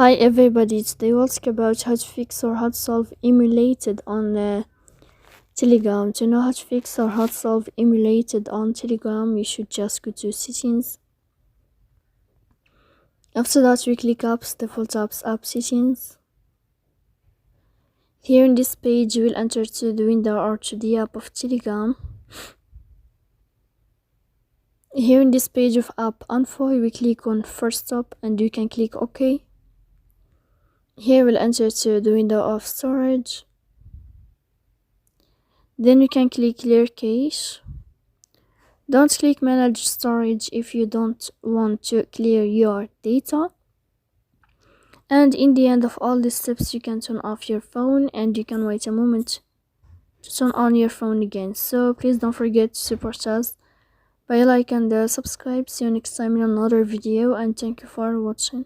Hi everybody, today we'll talk about how to fix or how to solve emulated on Telegram. To know how to fix or how to solve emulated on Telegram, you should just go to settings. After that, we click apps, default apps, app settings. Here in this page, you will enter to the window or to the app of Telegram. Here in this page of app info, you will click on first stop and you can click OK. Here we'll enter to the window of storage. Then you can click clear cache. Don't click manage storage if you don't want to clear your data. And in the end of all these steps, you can turn off your phone and you can wait a moment to turn on your phone again. So please don't forget to support us by like and subscribe. See you next time in another video, and thank you for watching.